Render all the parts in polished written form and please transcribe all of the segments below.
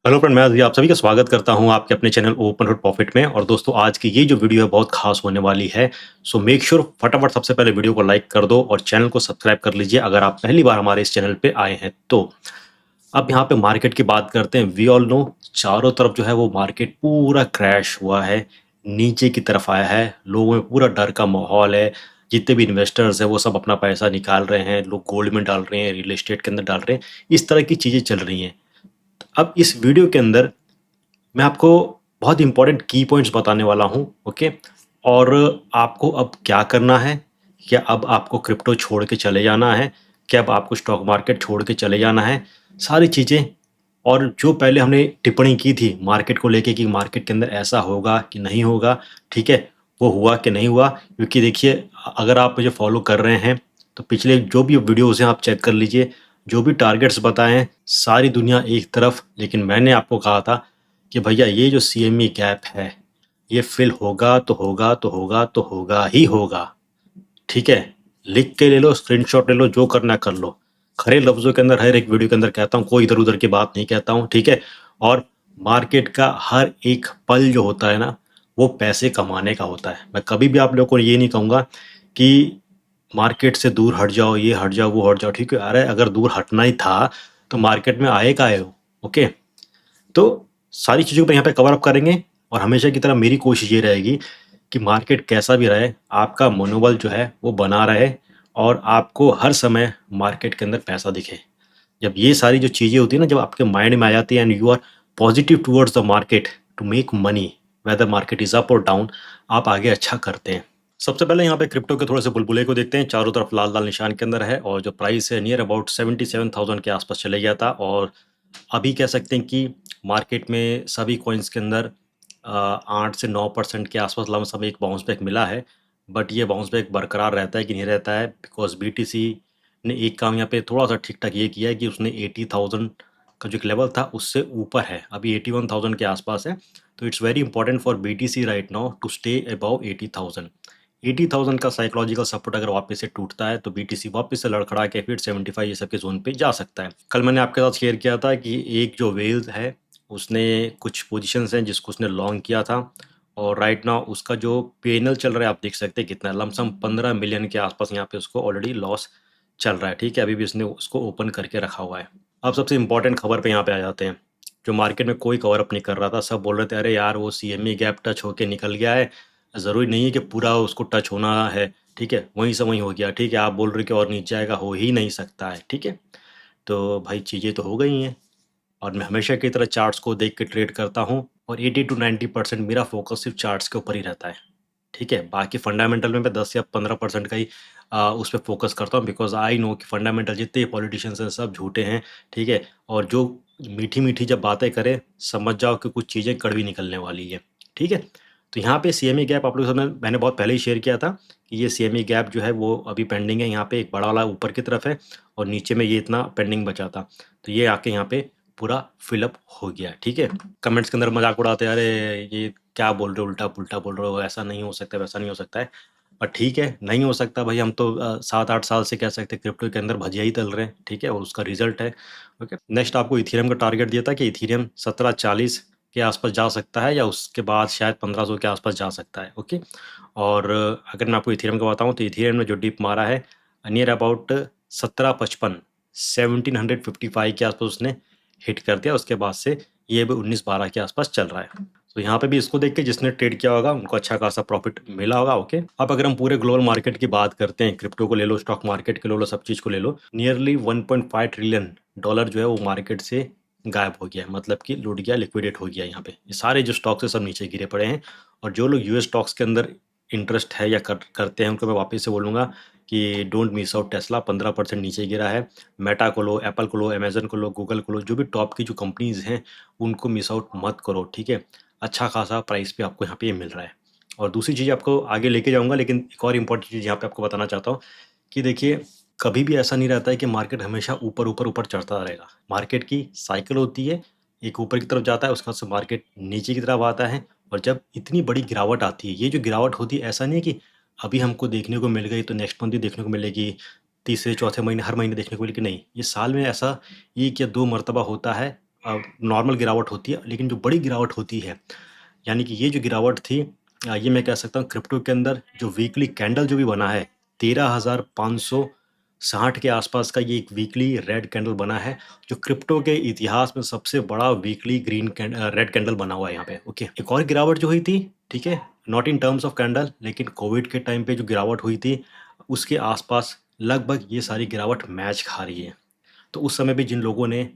Hello friend, मैं अज़ी आप सभी का स्वागत करता हूं आपके अपने चैनल ओपन फॉर प्रॉफिट में। और दोस्तों, आज की ये जो वीडियो है बहुत खास होने वाली है। सो मेक श्योर फटाफट सबसे पहले वीडियो को लाइक कर दो और चैनल को सब्सक्राइब कर लीजिए अगर आप पहली बार हमारे इस चैनल पे आए हैं तो। अब यहाँ पे मार्केट की बात करते हैं। वी ऑल नो, चारों तरफ जो है वो मार्केट पूरा क्रैश हुआ है, नीचे की तरफ आया है, लोगों में पूरा डर का माहौल है। जितने भी इन्वेस्टर्स हैं वो सब अपना पैसा निकाल रहे हैं, लोग गोल्ड में डाल रहे हैं, रियल एस्टेट के अंदर डाल रहे हैं। इस तरह की चीज़ें चल रही हैं। अब इस वीडियो के अंदर मैं आपको बहुत इंपॉर्टेंट की पॉइंट्स बताने वाला हूँ। ओके। और आपको अब क्या करना है? क्या अब आपको क्रिप्टो छोड़ के चले जाना है? क्या अब आपको स्टॉक मार्केट छोड़ के चले जाना है? सारी चीज़ें। और जो पहले हमने टिप्पणी की थी मार्केट को लेके कि मार्केट के अंदर ऐसा होगा कि नहीं होगा, ठीक है, वो हुआ कि नहीं हुआ? क्योंकि देखिए, अगर आप मुझे फॉलो कर रहे हैं तो पिछले जो भी वीडियोज़ हैं आप चेक कर लीजिए। जो भी टारगेट्स बताए हैं, सारी दुनिया एक तरफ, लेकिन मैंने आपको कहा था कि भैया ये जो सीएमई गैप है ये फिल होगा तो होगा तो होगा तो होगा ही होगा। ठीक है, लिख के ले लो, स्क्रीनशॉट ले लो, जो करना कर लो। खरे लफ्जों के अंदर हर एक वीडियो के अंदर कहता हूँ, कोई इधर उधर की बात नहीं कहता हूँ, ठीक है। और मार्केट का हर एक पल जो होता है ना, वो पैसे कमाने का होता है। मैं कभी भी आप लोगों को ये नहीं कहूँगा कि मार्केट से दूर हट जाओ, ये हट जाओ, वो हट जाओ, ठीक है। अरे अगर दूर हटना ही था तो मार्केट में आए काहे हो? ओके। तो सारी चीज़ों को यहाँ पे कवर अप करेंगे। और हमेशा की तरह मेरी कोशिश ये रहेगी कि मार्केट कैसा भी रहे, आपका मनोबल जो है वो बना रहे और आपको हर समय मार्केट के अंदर पैसा दिखे। जब ये सारी जो चीज़ें होती है ना, जब आपके माइंड में आ जाती है and you are positive towards the market to make money, whether market is up और डाउन, आप आगे अच्छा करते हैं। सबसे पहले यहाँ पे क्रिप्टो के थोड़े से बुलबुले को देखते हैं। चारों तरफ लाल लाल निशान के अंदर है और जो प्राइस है नियर अबाउट 77,000 के आसपास चले गया था। और अभी कह सकते हैं कि मार्केट में सभी कॉइन्स के अंदर 8 से 9% के आसपास लमसम एक बाउंस बैक मिला है। बट ये बाउंस बैक बरकरार रहता है कि नहीं रहता है, बिकॉज बीटीसी ने एक काम यहाँ पे थोड़ा सा ठीक ठाक ये किया है कि उसने 80,000 का जो एक लेवल था उससे ऊपर है, अभी 81,000 के आसपास है। तो it's very important for BTC right now to stay above 80,000। 80,000 का साइकोलॉजिकल सपोर्ट अगर वापस से टूटता है तो बीटीसी वापस से लड़खड़ा के फिर 75 ये सब के जोन पे जा सकता है। कल मैंने आपके साथ शेयर किया था कि एक जो वेल्स है उसने कुछ पोजीशंस हैं जिसको उसने लॉन्ग किया था। और राइट नाउ उसका जो पेनल चल रहा है आप देख सकते हैं कितना, लमसम 15 मिलियन के आसपास यहाँ पे उसको ऑलरेडी लॉस चल रहा है। ठीक है, अभी भी उसने उसको ओपन करके रखा हुआ है। अब सबसे इंपॉर्टेंट खबर पे यहाँ पे आ जाते हैं। जो मार्केट में कोई कवर अप नहीं कर रहा था, सब बोल रहे थे अरे यार वो सीएमई गैप टच होके निकल गया है, ज़रूरी नहीं है कि पूरा उसको टच होना है। ठीक है, वहीं से वहीं हो गया। ठीक है, आप बोल रहे हो कि और नीचे आएगा, हो ही नहीं सकता है। ठीक है, तो भाई चीज़ें तो हो गई हैं। और मैं हमेशा की तरह चार्ट्स को देख के ट्रेड करता हूँ और 80 to 90% मेरा फोकस सिर्फ चार्ट्स के ऊपर ही रहता है। ठीक है, बाकी फंडामेंटल में मैं 10 या 15% का ही उस पे फ़ोकस करता हूँ, बिकॉज़ आई नो कि फंडामेंटल जितने पॉलिटिशियंस हैं सब झूठे हैं। ठीक है, और जो मीठी-मीठी जब बातें करें समझ जाओ कि कुछ चीज़ें कड़वी निकलने वाली है। ठीक है, तो यहाँ पे सीएमई गैप आप लोगों के सामने मैंने बहुत पहले ही शेयर किया था कि ये सीएमई गैप जो है वो अभी पेंडिंग है। यहाँ पे एक बड़ा वाला ऊपर की तरफ है और नीचे में ये इतना पेंडिंग बचा था। तो ये आके यहाँ पे पूरा फिल अप हो गया। ठीक है, कमेंट्स के अंदर मज़ाक उड़ाते हैं, अरे ये क्या बोल रहे हो, उल्टा-पुल्टा बोल रहे हो, ऐसा नहीं हो सकता, वैसा नहीं हो सकता है। पर ठीक है, नहीं हो सकता भाई, हम तो 7-8 साल से कह सकते हैं क्रिप्टो के अंदर भजिया ही तल रहे हैं। ठीक है, और उसका रिज़ल्ट है। ओके, नेक्स्ट आपको इथेरियम का टारगेट दिया था कि इथेरियम 1740 के आसपास जा सकता है या उसके बाद शायद 1500 के आसपास जा सकता है। ओके, और अगर मैं आपको इथेरियम का बताऊँ तो इथेरियम ने जो डिप मारा है नियर अबाउट 1755 1755 के आसपास उसने हिट कर दिया। उसके बाद से ये भी 19-12 के आसपास चल रहा है। तो यहाँ पे भी इसको देख के जिसने ट्रेड किया होगा उनको अच्छा खासा प्रॉफिट मिला होगा। ओके, अब अगर हम पूरे ग्लोबल मार्केट की बात करते हैं, क्रिप्टो को ले लो, स्टॉक मार्केट को ले लो, सब चीज़ को ले लो, नियरली 1.5 ट्रिलियन डॉलर जो है वो मार्केट से गायब हो गया है, मतलब कि लूट गया, लिक्विडेट हो गया। यहाँ पे ये सारे जो स्टॉक्स है सब नीचे गिरे पड़े हैं। और जो लोग यूएस स्टॉक्स के अंदर इंटरेस्ट है या करते हैं उनको मैं वापस से बोलूँगा कि डोंट मिस आउट। टेस्ला 15% नीचे गिरा है। मेटा को लो, एप्पल को लो, अमेजन को लो, गूगल को लो, जो भी टॉप की जो कंपनीज़ हैं उनको मिस आउट मत करो। ठीक है, अच्छा खासा प्राइस पे आपको यहाँ पे ये मिल रहा है। और दूसरी चीज़ आपको आगे लेके जाऊँगा, लेकिन एक और इम्पोर्टेंट चीज़ यहाँ पे आपको बताना चाहता हूँ कि देखिए, कभी भी ऐसा नहीं रहता है कि मार्केट हमेशा ऊपर ऊपर ऊपर चढ़ता रहेगा। मार्केट की साइकिल होती है, एक ऊपर की तरफ जाता है, उसके बाद से मार्केट नीचे की तरफ आता है। और जब इतनी बड़ी गिरावट आती है, ये जो गिरावट होती है ऐसा नहीं है कि अभी हमको देखने को मिल गई तो नेक्स्ट मंथ भी देखने को मिलेगी, तीसरे चौथे महीने हर महीने देखने को मिलेगी, नहीं, ये साल में ऐसा 1 या 2 मर्तबा होता है। नॉर्मल गिरावट होती है, लेकिन जो बड़ी गिरावट होती है, यानी कि ये जो गिरावट थी, ये मैं कह सकता हूँ क्रिप्टो के अंदर जो वीकली कैंडल जो भी बना है, 13,560 के आसपास का ये एक वीकली रेड कैंडल बना है, जो क्रिप्टो के इतिहास में सबसे बड़ा वीकली रेड कैंडल बना हुआ है यहाँ पे। ओके, एक और गिरावट जो हुई थी, ठीक है, not in terms of candle, लेकिन कोविड के टाइम पे जो गिरावट हुई थी, उसके आसपास लगभग ये सारी गिरावट मैच खा रही है। तो उस समय भी जिन लोगों ने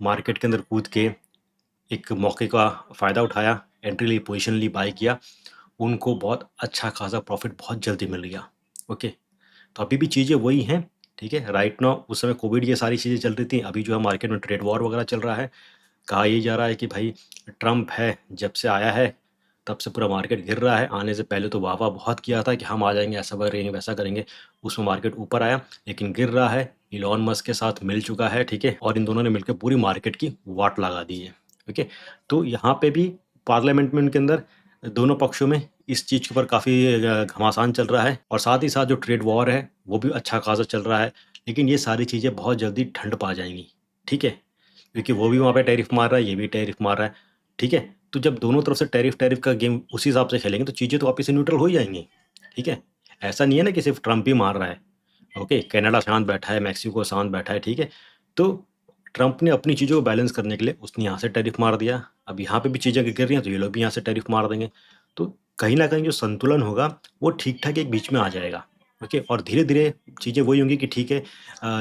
मार्केट के अंदर कूद के एक मौके का फ़ायदा उठाया, एंट्री ली, पोजीशन ली, बाय किया, उनको बहुत अच्छा खासा प्रॉफिट बहुत जल्दी मिल गया। ओके, तो अभी भी चीज़ें वही हैं, ठीक है। राइट नाउ उस समय कोविड ये सारी चीज़ें चल रही थी, अभी जो है मार्केट में ट्रेड वॉर वगैरह चल रहा है। कहा ये जा रहा है कि भाई ट्रम्प है, जब से आया है तब से पूरा मार्केट गिर रहा है। आने से पहले तो वाह-वाह बहुत किया था कि हम आ जाएँगे, ऐसा करेंगे, वैसा करेंगे, उसमें मार्केट ऊपर आया, लेकिन गिर रहा है। इलॉन मस्क के साथ मिल चुका है, ठीक है, और इन दोनों ने मिलकर पूरी मार्केट की वाट लगा दी है। ओके, तो यहाँ पे भी पार्लियामेंट में उनके अंदर दोनों पक्षों में इस चीज़ के ऊपर काफ़ी घमासान चल रहा है, और साथ ही साथ जो ट्रेड वॉर है वो भी अच्छा खासा चल रहा है। लेकिन ये सारी चीज़ें बहुत जल्दी ठंड पा जाएंगी, ठीक है, क्योंकि वो भी वहाँ पे टैरिफ मार रहा है, ये भी टैरिफ मार रहा है, ठीक है। तो जब दोनों तरफ से टैरिफ टैरिफ का गेम उसी हिसाब से खेलेंगे तो चीज़ें तो वापस से न्यूट्रल हो ही जाएंगी, ठीक है। ऐसा नहीं है ना कि सिर्फ ट्रम्प ही मार रहा है। ओके, कनाडा शांत बैठा है, मैक्सिको शांत बैठा है, ठीक है। तो ट्रम्प ने अपनी चीज़ों को बैलेंस करने के लिए उसने यहाँ से टैरिफ मार दिया, अब यहाँ पे भी चीज़ें गिर रही हैं तो ये लोग भी यहाँ से टैरिफ मार देंगे। तो कहीं ना कहीं जो संतुलन होगा वो ठीक ठाक एक बीच में आ जाएगा। ओके, और धीरे धीरे चीज़ें वही होंगी कि ठीक है,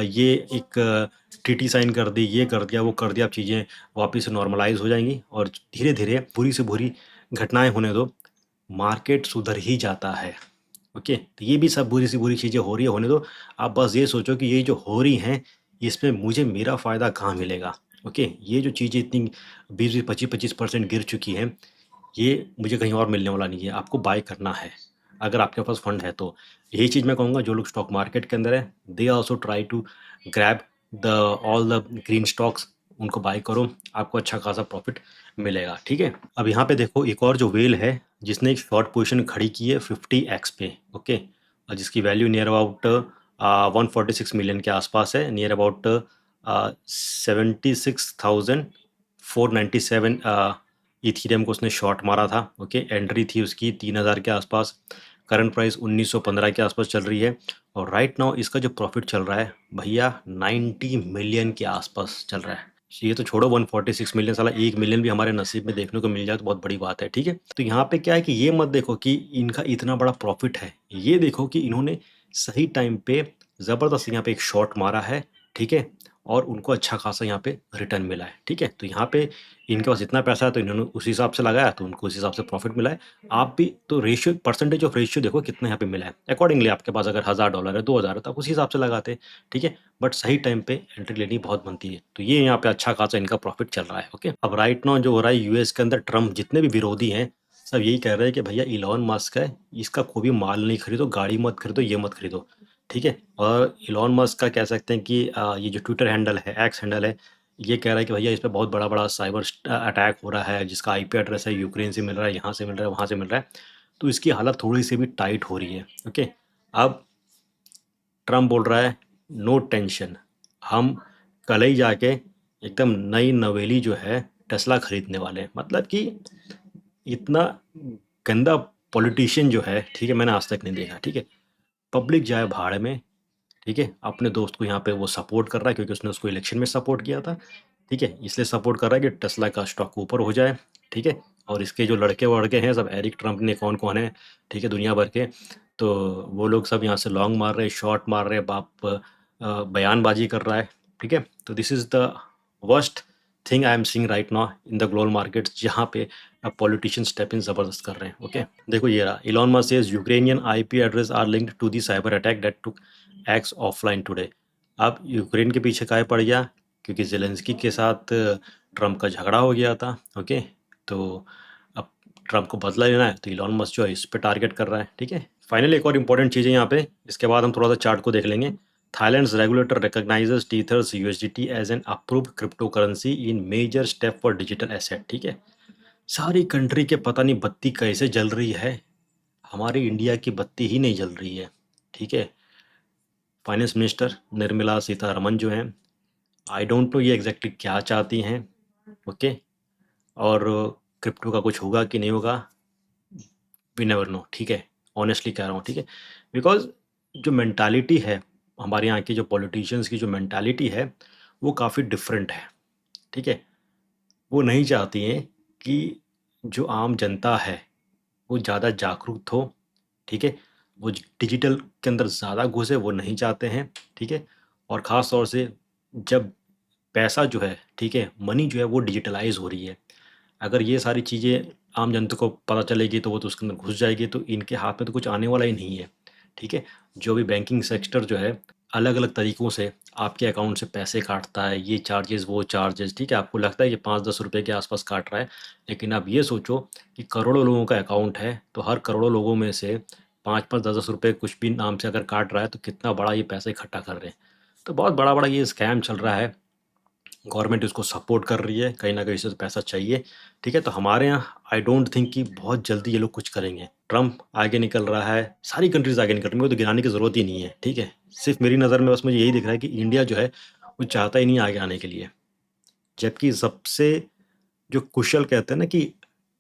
ये एक ट्रीटी साइन कर दी, ये कर दिया, वो कर दिया, अब चीज़ें वापस से नॉर्मलाइज हो जाएंगी, और धीरे धीरे बुरी से बुरी घटनाएं होने दो, मार्केट सुधर ही जाता है। ओके, तो ये भी सब बुरी सी बुरी चीज़ें हो रही है, होने दो। आप बस ये सोचो कि ये जो हो रही हैं, इसमें मुझे मेरा फ़ायदा कहाँ मिलेगा। ओके, ये जो चीज़ें इतनी 20-20, 25-25% गिर चुकी हैं, ये मुझे कहीं और मिलने वाला नहीं है, आपको बाय करना है, अगर आपके पास फंड है तो। यही चीज़ मैं कहूँगा, जो लोग स्टॉक मार्केट के अंदर है, they also try to grab the all the green stocks, उनको बाय करो, आपको अच्छा खासा प्रॉफिट मिलेगा, ठीक है। अब यहाँ पे देखो एक और जो व्हेल है, जिसने एक शॉर्ट पोजीशन खड़ी की है 50x पे, ओके, और जिसकी वैल्यू नियर अबाउट 146 मिलियन के आसपास है, नियर अबाउट 76,497 इथीरियम को उसने शॉर्ट मारा था। ओके, एंट्री थी उसकी 3,000 के आसपास, करंट प्राइस 1915 के आसपास चल रही है, और राइट नाउ इसका जो प्रॉफिट चल रहा है भैया 90 मिलियन के आसपास चल रहा है। ये तो छोड़ो, 146 मिलियन, साला 1 मिलियन भी हमारे नसीब में देखने को मिल जाए तो बहुत बड़ी बात है, ठीक है। तो यहाँ पे क्या है कि ये मत देखो कि इनका इतना बड़ा प्रॉफिट है, ये देखो कि इन्होंने सही टाइम पे ज़बरदस्त यहाँ पे एक शॉट मारा है, ठीक है, और उनको अच्छा खासा यहाँ पे रिटर्न मिला है, ठीक है। तो यहाँ पे इनके पास इतना पैसा है तो इन्होंने उस हिसाब से लगाया, तो उनको उस हिसाब से प्रॉफिट मिला है। आप भी तो रेशियो, परसेंटेज ऑफ रेशियो देखो कितना यहाँ पे मिला है, अकॉर्डिंगली आपके पास अगर $1,000 है, 2,000 है, तो आप उसी हिसाब से लगाते, ठीक है। बट सही टाइम पे एंट्री लेनी बहुत बनती है, तो ये यहाँ पे अच्छा खासा इनका प्रॉफिट चल रहा है। ओके, अब राइट नाउ जो हो रहा है यूएस के अंदर, ट्रम्प जितने भी विरोधी हैं सब यही कह रहे हैं कि भैया इलॉन मस्क है, इसका कोई भी माल नहीं खरीदो, गाड़ी मत खरीदो, ये मत खरीदो, ठीक है। और इलॉन मस्क का कह सकते हैं कि ये जो ट्विटर हैंडल है, एक्स हैंडल है, ये कह रहा है कि भैया इस पे बहुत बड़ा बड़ा साइबर अटैक हो रहा है, जिसका आईपी एड्रेस है यूक्रेन से मिल रहा है, यहाँ से मिल रहा है, वहाँ से मिल रहा है, तो इसकी हालत थोड़ी सी भी टाइट हो रही है। ओके, अब ट्रम्प बोल रहा है नो टेंशन, हम कल ही जाके एकदम नई नवेली जो है टेस्ला खरीदने वाले हैं। मतलब कि इतना गंदा पॉलिटिशियन जो है, ठीक है, मैंने आज तक नहीं देखा, ठीक है। पब्लिक जाए भाड़ में, ठीक है, अपने दोस्त को यहाँ पे वो सपोर्ट कर रहा है क्योंकि उसने उसको इलेक्शन में सपोर्ट किया था, ठीक है, इसलिए सपोर्ट कर रहा है कि टेस्ला का स्टॉक ऊपर हो जाए, ठीक है। और इसके जो लड़के वड़के हैं सब, एरिक ट्रम्प ने कौन कौन है, ठीक है, दुनिया भर के, तो वो लोग सब यहाँ से लॉन्ग मार रहे हैं, शॉर्ट मार रहे हैं, बाप बयानबाजी कर रहा है, ठीक है। तो this is the worst thing I am seeing right now in the global markets, जहाँ पे पॉलिटिशियन स्टेप इन ज़बरदस्त कर रहे हैं। ओके, देखो ये रहा, Elon Musk says Ukrainian IP address are linked to the cyber attack that took X offline today. अब यूक्रेन के पीछे काहे पड़ गया, क्योंकि जेलेंस्की के साथ ट्रम्प का झगड़ा हो गया था। ओके, तो अब ट्रम्प को बदला लेना है तो इलॉन मस्क जो है इस पे टारगेट कर रहा है, ठीक है। फाइनली एक और इंपॉर्टेंट चीज़ है यहाँ पे, इसके बाद हम थोड़ा सा चार्ट को देख लेंगे। Thailand's regulator recognises Tether's USDT as an approved crypto currency in major step for digital asset, ठीक है। सारी कंट्री के पता नहीं बत्ती कैसे जल रही है, हमारी इंडिया की बत्ती ही नहीं जल रही है, ठीक है। फाइनेंस मिनिस्टर निर्मला सीतारमन जो हैं, आई डोंट नो ये एग्जैक्टली क्या चाहती हैं, ओके। और क्रिप्टो का कुछ होगा कि नहीं होगा, वी नेवर नो, ठीक है। ऑनेस्टली कह रहा हूँ, ठीक है। बिकॉज जो मेंटालिटी है हमारे यहाँ की, जो पॉलिटिशियंस की जो मेंटालिटी है वो काफ़ी डिफरेंट है, ठीक है। वो नहीं चाहती हैं कि जो आम जनता है वो ज़्यादा जागरूक हो, ठीक है। वो डिजिटल के अंदर ज़्यादा घुसे, वो नहीं चाहते हैं, ठीक है। और ख़ास तौर से जब पैसा जो है, ठीक है, मनी जो है वो डिजिटलाइज हो रही है। अगर ये सारी चीज़ें आम जनता को पता चलेगी तो वो तो उसके अंदर घुस जाएगी, तो इनके हाथ में तो कुछ आने वाला ही नहीं है, ठीक है। जो भी बैंकिंग सेक्टर जो है अलग अलग तरीक़ों से आपके अकाउंट से पैसे काटता है, ये चार्जेस वो चार्जेस, ठीक है। आपको लगता है कि 5-10 रुपए के आसपास काट रहा है, लेकिन आप ये सोचो कि करोड़ों लोगों का अकाउंट है, तो हर करोड़ों लोगों में से 5-5 10-10 रुपए कुछ भी नाम से अगर काट रहा है तो कितना बड़ा ये पैसा इकट्ठा कर रहे हैं। तो बहुत बड़ा बड़ा ये स्कैम चल रहा है। गवर्नमेंट इसको सपोर्ट कर रही है, कहीं न कहीं से तो पैसा चाहिए, ठीक है। तो हमारे यहाँ आई डोंट थिंक कि बहुत जल्दी ये लोग कुछ करेंगे। ट्रम्प आगे निकल रहा है, सारी कंट्रीज़ आगे निकल रही हैं, मेरे को तो गिनाने की ज़रूरत ही नहीं है, ठीक है। सिर्फ़ मेरी नज़र में बस मुझे यही दिख रहा है कि इंडिया जो है, वो चाहता ही नहीं है आगे आने के लिए। जबकि सबसे जो कुशल कहते हैं ना कि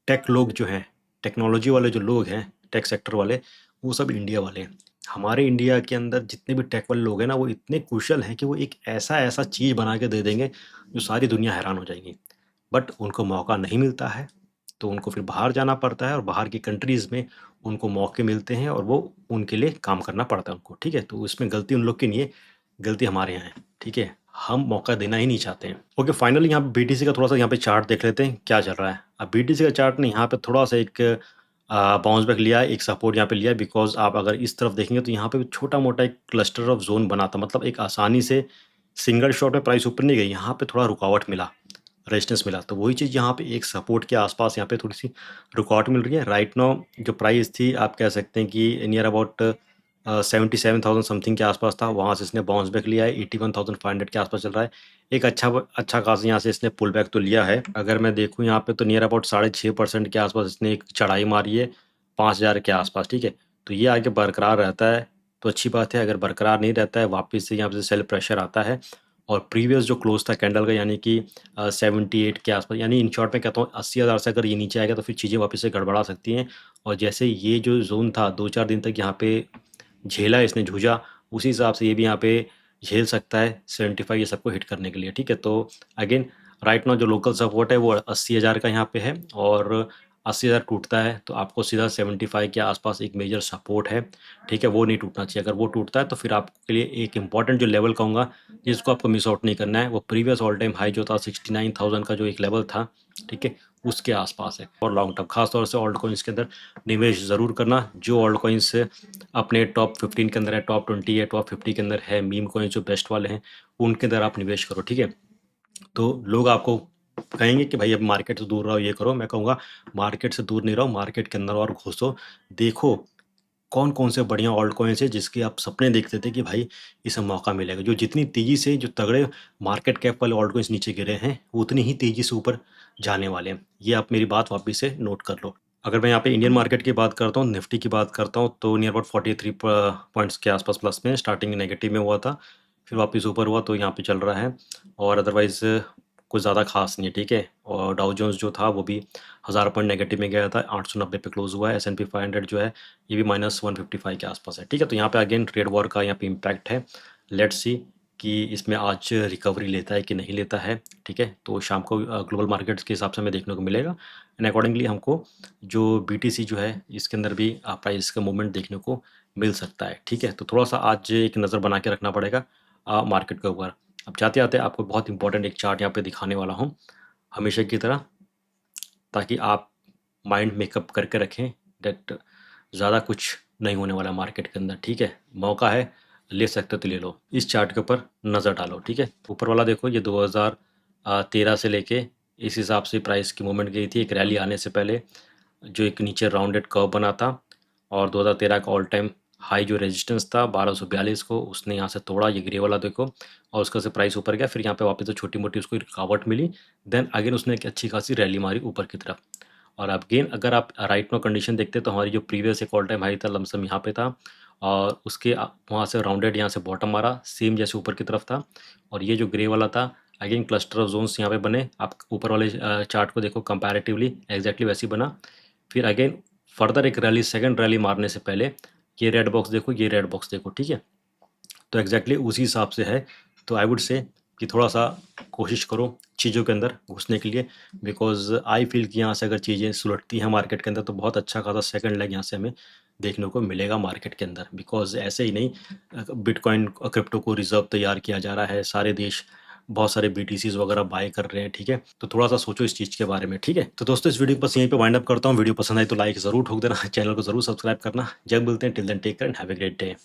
टेक लोग जो हैं, टेक्नोलॉजी वाले जो लोग हैं, टेक सेक्टर वाले, वो सब इंडिया वाले हैं। हमारे इंडिया के अंदर जितने भी टेक वाले लोग हैं ना, वो इतने कुशल हैं कि वो एक ऐसा-ऐसा चीज़ बना के दे देंगे, जो सारी दुनिया हैरान हो जाएगी। बट उनको मौका नहीं मिलता है, तो उनको फिर बाहर जाना पड़ता है और बाहर की कंट्रीज़ में उनको मौके मिलते हैं और वो उनके लिए काम करना पड़ता है उनको, ठीक है? तो इसमें गलती उन लोग की नहीं है, गलती हमारे यहाँ है, ठीक है? हम मौका देना ही नहीं चाहते हैं। ओके, फाइनली यहाँ पे बीटीसी का थोड़ा-सा यहाँ पे चार्ट देख लेते हैं, क्या चल रहा है। अब बीटीसी का चार्ट ने यहाँ पे थोड़ा-सा एक बाउंस बैक लिया है, एक सपोर्ट यहाँ पे लिया है, बिकॉज़ आप अगर इस तरफ देखेंगे तो यहाँ पे छोटा-मोटा एक क्लस्टर ऑफ ज़ोन बना था, मतलब एक आसानी से सिंगल शॉट में प्राइस ऊपर नहीं गई, यहाँ पे थोड़ा रुकावट मिला, रेजिस्टेंस मिला। तो वही चीज़ यहाँ पे एक सपोर्ट के आस-पास यहाँ पे थोड़ी-सी रुकावट मिल रही है। राइट नाउ जो प्राइस थी, आप कह सकते हैं कि नियर अबाउट 77,000 समथिंग के आस-पास था, वहाँ से इसने बाउंस बैक लिया है, 81,500 के आस-पास चल रहा है। एक अच्छा खासा यहाँ से इसने पुल बैक तो लिया है। अगर मैं देखूँ यहाँ पे तो नियर अबाउट 6.5% के आस-पास इसने एक चढ़ाई मारी है, 5,000 के आस-पास, ठीक है। तो ये आगे बरकरार रहता है तो अच्छी बात है, अगर बरकरार नहीं रहता है, वापस से यहाँ पे सेल प्रेशर आता है और प्रीवियस जो क्लोज़ था कैंडल का, यानी कि 78 के आस-पास, यानी इन शॉर्ट मैं कहता हूँ 80,000 से अगर ये नीचे आएगा तो फिर चीज़ें वापस से गड़बड़ा सकती हैं। और जैसे ये जो ज़ोन था 2-4 दिन तक यहाँ पे झेला इसने, जूझा, उसी हिसाब से ये भी यहाँ पे झेल सकता है 75 ये सबको हिट करने के लिए, ठीक है। तो अगेन राइट नाउ जो लोकल सपोर्ट है वो 80,000 का यहाँ पे है, और 80,000 टूटता है तो आपको सीधा 75 के आसपास एक मेजर सपोर्ट है, ठीक है, वो नहीं टूटना चाहिए। अगर वो टूटता है तो फिर आपके लिए एक इंपॉर्टेंट जो लेवल कहूँगा जिसको आपको मिस आउट नहीं करना है, वो प्रीवियस ऑल टाइम हाई जो था 69,000 का जो एक लेवल था, ठीक है, उसके आसपास है। और लॉन्ग टर्म खास तौर से ऑल्ट कॉइन्स के अंदर निवेश ज़रूर करना, जो ऑल्ट कॉइन्स अपने टॉप 15 के अंदर है, टॉप 20 है, टॉप 50 के अंदर है, मीम कॉइन्स जो बेस्ट वाले हैं, उनके अंदर आप निवेश करो, ठीक है। तो लोग आपको कहेंगे कि भाई अब मार्केट से दूर रहो, ये करो, मैं कहूँगा मार्केट से दूर नहीं रहो, मार्केट के अंदर और घुसो, देखो कौन-कौन से बढ़िया ऑल्ट कॉइन्स है जिसके आप सपने देखते थे कि भाई इसे मौका मिलेगा। जो जितनी तेज़ी से जो तगड़े मार्केट कैप वाले ऑल्ट कॉइन्स नीचे गिरे हैं, वो उतनी ही तेज़ी से ऊपर जाने वाले हैं। ये आप मेरी बात वापस से नोट कर लो। अगर मैं यहाँ पे इंडियन मार्केट की बात करता हूँ, निफ्टी की बात करता हूँ, तो नियर अबाउट 43 पॉइंट्स के आसपास प्लस में, स्टार्टिंग नेगेटिव में हुआ था, फिर वापस ऊपर हुआ तो यहाँ पे चल रहा है, और अदरवाइज़ कुछ ज़्यादा खास नहीं है, ठीक है। और डाउ जोन्स जो था वो भी 1000 पॉइंट नेगेटिव में गया था, 890 पे क्लोज हुआ है। एस&पी 500 जो है ये भी -155 के आसपास है, ठीक है। तो यहाँ पे अगेन ट्रेड वॉर का यहाँ पे इम्पैक्ट है। लेट्स सी कि इसमें आज रिकवरी लेता है कि नहीं लेता है, ठीक है। तो शाम को ग्लोबल मार्केट्स के हिसाब से हमें देखने को मिलेगा, एंड अकॉर्डिंगली हमको जो बीटीसी जो है इसके अंदर भी प्राइस का मूवमेंट देखने को मिल सकता है, ठीक है। तो थोड़ा-सा आज एक नज़र बना के रखना पड़ेगा मार्केट के ऊपर। अब जाते-जाते आपको बहुत इंपॉर्टेंट एक चार्ट यहाँ पे दिखाने वाला हूँ, हमेशा की तरह, ताकि आप माइंड मेकअप करके रखें दैट ज़्यादा कुछ नहीं होने वाला मार्केट के अंदर, ठीक है। मौका है, ले सकते हो तो ले लो। इस चार्ट के ऊपर नज़र डालो, ठीक है। ऊपर वाला देखो, ये 2013 से लेके इस हिसाब से प्राइस की मूवमेंट गई थी, एक रैली आने से पहले जो एक नीचे राउंडेड कर्व बना था, और 2013 का ऑल टाइम हाई जो रेजिस्टेंस था 1242 को, उसने यहाँ से तोड़ा, ये ग्रे वाला देखो, और उसका से प्राइस ऊपर गया, फिर यहाँ पे वापस से छोटी मोटी उसको रुकावट मिली, देन अगेन उसने एक अच्छी खासी रैली मारी ऊपर की तरफ। और अगेन अगर आप राइट नो कंडीशन देखते तो हमारी जो प्रीवियस एक ऑल टाइम हाई था लमसम यहाँ पे था, और उसके वहाँ से राउंडेड यहाँ से बॉटम मारा, सेम जैसे ऊपर की तरफ था, और ये जो ग्रे वाला था अगेन क्लस्टर ऑफ जोन्स यहाँ पे बने, आप ऊपर वाले चार्ट को देखो कंपैरेटिवली एग्जैक्टली वैसी बना। फिर अगेन फर्दर एक रैली, सेकंड रैली मारने से पहले ये रेड बॉक्स देखो, ये रेड बॉक्स देखो, ठीक है। तो एग्जैक्टली उसी हिसाब से है। तो आई वुड से कि थोड़ा सा कोशिश करो चीज़ों के अंदर घुसने के लिए, बिकॉज आई फील कि यहाँ से अगर चीज़ें सुलटती हैं मार्केट के अंदर तो बहुत अच्छा खासा सेकंड लेग यहाँ से हमें देखने को मिलेगा मार्केट के अंदर। बिकॉज ऐसे ही नहीं, बिटकॉइन क्रिप्टो को रिजर्व तैयार किया जा रहा है, सारे देश बहुत सारे BTCs वगैरह बाय कर रहे हैं, ठीक है। तो थोड़ा सा सोचो इस चीज़ के बारे में, ठीक है। तो दोस्तों इस वीडियो को बस यहीं पे वाइंड अप करता हूँ। वीडियो पसंद आई तो लाइक ज़रूर ठोक देना, चैनल को ज़रूर सब्सक्राइब करना। जब मिलते हैं, till then take care and have a great day.